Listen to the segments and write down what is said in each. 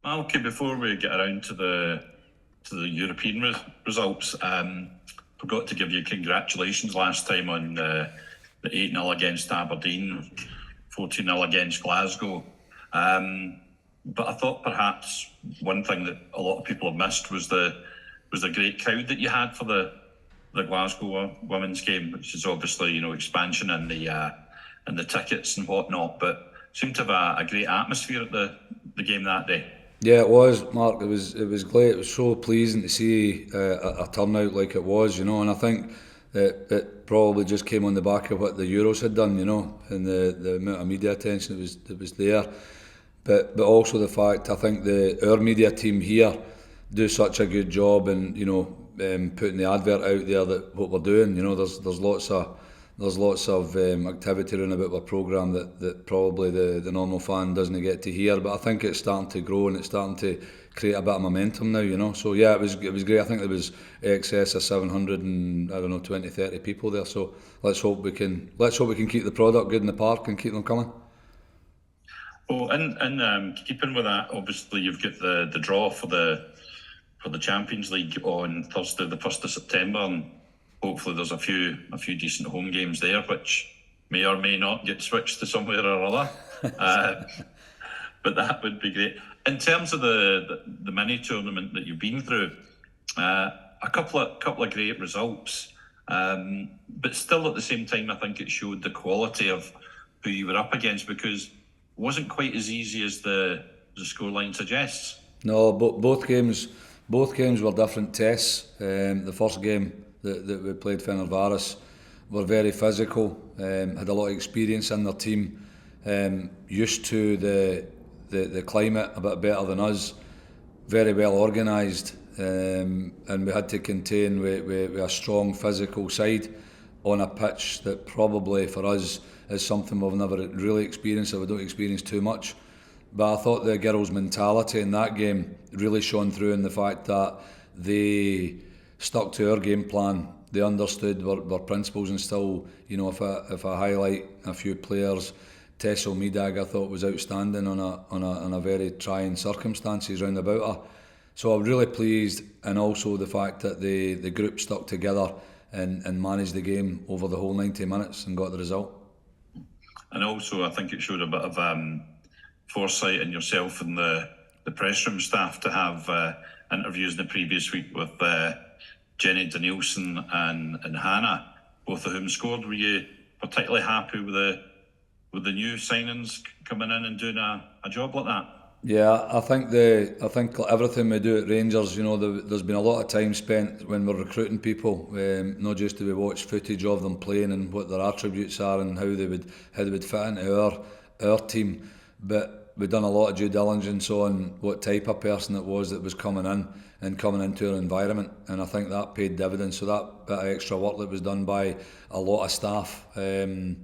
Malky, before we get around to the European results, forgot to give you congratulations last time on the 8-0 against Aberdeen, 14-0 against Glasgow. But I thought perhaps one thing that a lot of people have missed was the great crowd that you had for the Glasgow women's game, which is obviously expansion and the tickets and whatnot, but seemed to have a great atmosphere at the game that day. Yeah, it was, Mark. It was great. It was so pleasing to see a turnout like it was, and I think it probably just came on the back of what the Euros had done, and the amount of media attention that was there. But also the fact, I think our media team here do such a good job in putting the advert out there that what we're doing. There's lots of activity around about our programme that probably the normal fan doesn't get to hear, but I think it's starting to grow and it's starting to create a bit of momentum now, So yeah, it was great. I think there was excess of 700 and 20-30 people there. So let's hope we can keep the product good in the park and keep them coming. Well, and keeping with that, obviously you've got the draw for the Champions League on Thursday, the 1st of September, and hopefully there's a few decent home games there, which may or may not get switched to somewhere or other. But that would be great. In terms of the mini tournament that you've been through, a couple of great results, but still at the same time, I think it showed the quality of who you were up against, because it wasn't quite as easy as the scoreline suggests. No, but both games were different tests. The first game that we played, Fenerbahce, were very physical, had a lot of experience in their team, used to the climate a bit better than us, very well organised, and we had to contain with a strong physical side on a pitch that probably for us is something we've never really experienced, or we don't experience too much. But I thought the girls' mentality in that game really shone through in the fact that they stuck to our game plan. They understood our principles, and still, if I highlight a few players, Tessel Medag I thought was outstanding on a very trying circumstances round about her. So I'm really pleased, and also the fact that the group stuck together and managed the game over the whole 90 minutes and got the result. And also I think it showed a bit of foresight in yourself and the press room staff to have interviews in the previous week with Jenny Danielson and Hannah, both of whom scored. Were you particularly happy with the new signings coming in and doing a job like that? Yeah, I think like everything we do at Rangers, there's been a lot of time spent when we're recruiting people. Not just do we watch footage of them playing and what their attributes are and how they would fit into our team, but we've done a lot of due diligence on what type of person it was that was coming in and coming into our environment, and I think that paid dividends. So that bit of extra work that was done by a lot of staff, the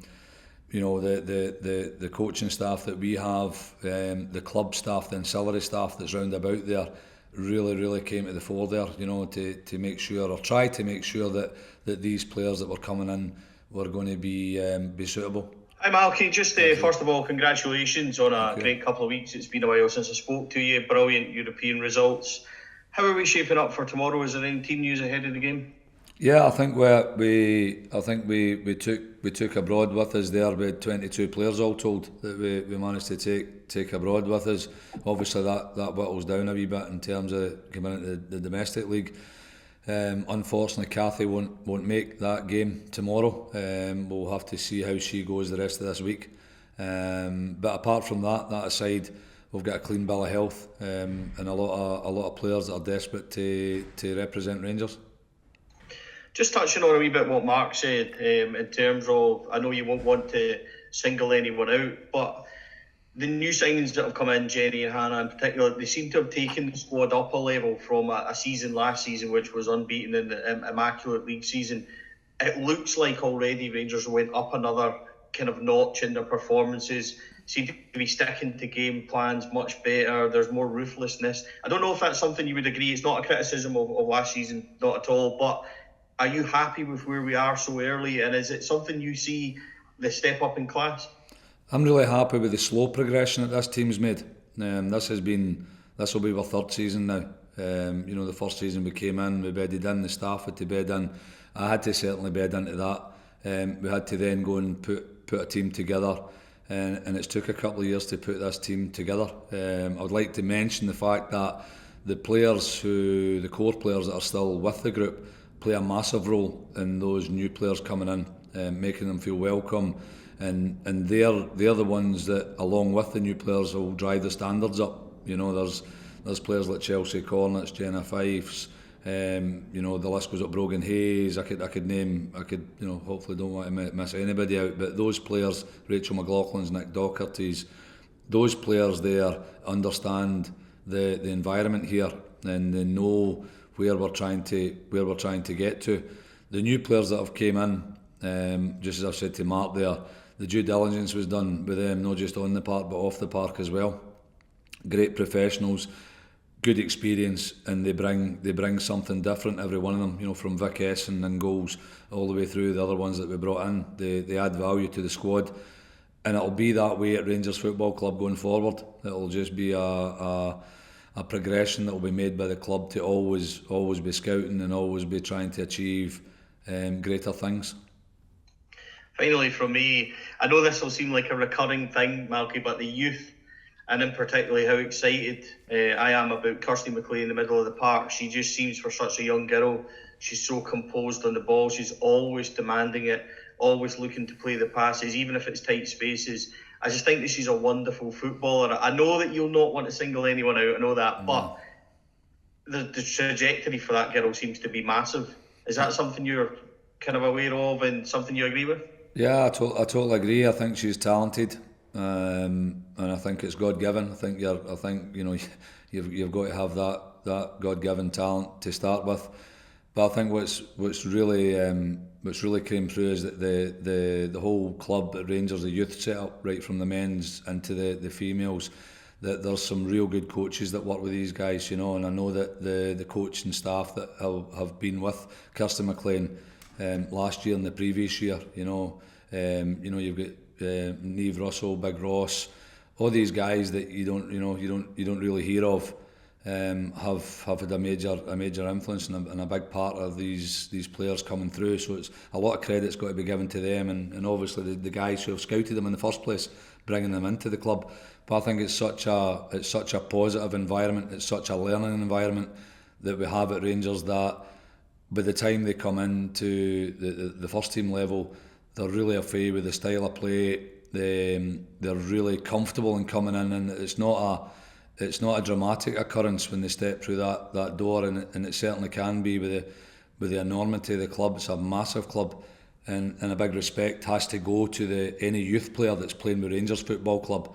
coaching staff that we have, the club staff, the ancillary staff that's round about there, really came to the fore there, to make sure, or try to make sure that these players that were coming in were going to be suitable. Hi Malky, just first of all, congratulations on a great couple of weeks. It's been a while since I spoke to you. Brilliant European results. How are we shaping up for tomorrow? Is there any team news ahead of the game? Yeah, I think we took abroad with us there. We had 22 players all told that we managed to take abroad with us. Obviously that whittles down a wee bit in terms of coming into the domestic league. Unfortunately, Cathy won't make that game tomorrow. We'll have to see how she goes the rest of this week. But apart from that aside, we've got a clean bill of health, and a lot of players that are desperate to represent Rangers. Just touching on a wee bit what Mark said, in terms of, I know you won't want to single anyone out, but the new signings that have come in, Jenny and Hannah in particular, they seem to have taken the squad up a level from a season last season, which was unbeaten in the immaculate league season. It looks like already Rangers went up another kind of notch in their performances, seem to be sticking to game plans much better. There's more ruthlessness. I don't know if that's something you would agree. It's not a criticism of last season, not at all, but are you happy with where we are so early, and is it something you see the step up in class? I'm really happy with the slow progression that this team's made. This has been this will be our third season now. You know, the first season we came in, we bedded in, the staff had to bed in. I had to certainly bed into that. We had to then go and put a team together, and it's took a couple of years to put this team together. I would like to mention the fact that the core players that are still with the group, play a massive role in those new players coming in, making them feel welcome, and they're the ones that, along with the new players, will drive the standards up. You know, there's players like Chelsea Cornets, Jenna Fifes, you know, the list goes up, Brogan Hayes. I could name, you know, hopefully don't want to miss anybody out, but those players, Rachel McLaughlin's, Nick Docherty's, those players there understand the environment here, and they know where we're trying to get to. The new players that have came in, just as I've said to Mark there, the due diligence was done with them, not just on the park but off the park as well. Great professionals, good experience, and they bring something different, every one of them. You know, from Vic Essen and goals all the way through the other ones that we brought in. They add value to the squad, and it'll be that way at Rangers Football Club going forward. It'll just be a progression that will be made by the club to always be scouting and always be trying to achieve greater things. Finally, from me, I know this will seem like a recurring thing, Malky, but the youth, and in particular how excited I am about Kirsty McLean in the middle of the park. She just seems, for such a young girl, she's so composed on the ball. She's always demanding it, always looking to play the passes, even if it's tight spaces. I just think that she's a wonderful footballer. I know that you'll not want to single anyone out, I know that, but the trajectory for that girl seems to be massive. Is that something you're kind of aware of and something you agree with? Yeah, I totally agree. I think she's talented, and I think it's God-given. I think you know, you've got to have that God-given talent to start with. But I think what's really came through is that the whole club at Rangers, the youth set up right from the men's into the females, that there's some real good coaches that work with these guys, you know, and I know that the coaching staff that have been with Kirsty McLean last year and the previous year, you know, you've got Niamh Russell, Big Ross, all these guys that you don't really hear of. Have had a major influence and a big part of these players coming through. So it's a lot of credit's got to be given to them, and obviously the guys who have scouted them in the first place, bringing them into the club. But I think it's such a positive environment. It's such a learning environment that we have at Rangers, that by the time they come into the first team level, they're really afraid with the style of play. They're really comfortable in coming in, and it's not a dramatic occurrence when they step through that door, and it certainly can be with the enormity of the club. It's a massive club, and a big respect has to go to any youth player that's playing with Rangers Football Club.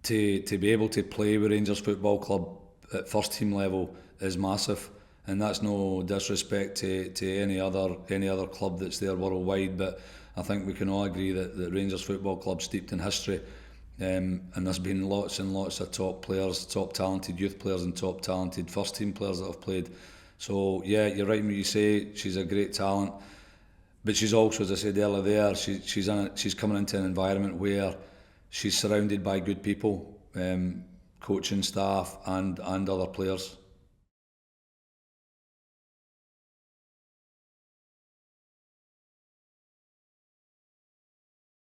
To be able to play with Rangers Football Club at first team level is massive, and that's no disrespect to any other club that's there worldwide, but I think we can all agree that Rangers Football Club steeped in history. And there's been lots and lots of top players, top talented youth players and top talented first team players that have played. So yeah, you're right when you say she's a great talent, but she's also, as I said earlier there, she's coming into an environment where she's surrounded by good people, coaching staff and other players.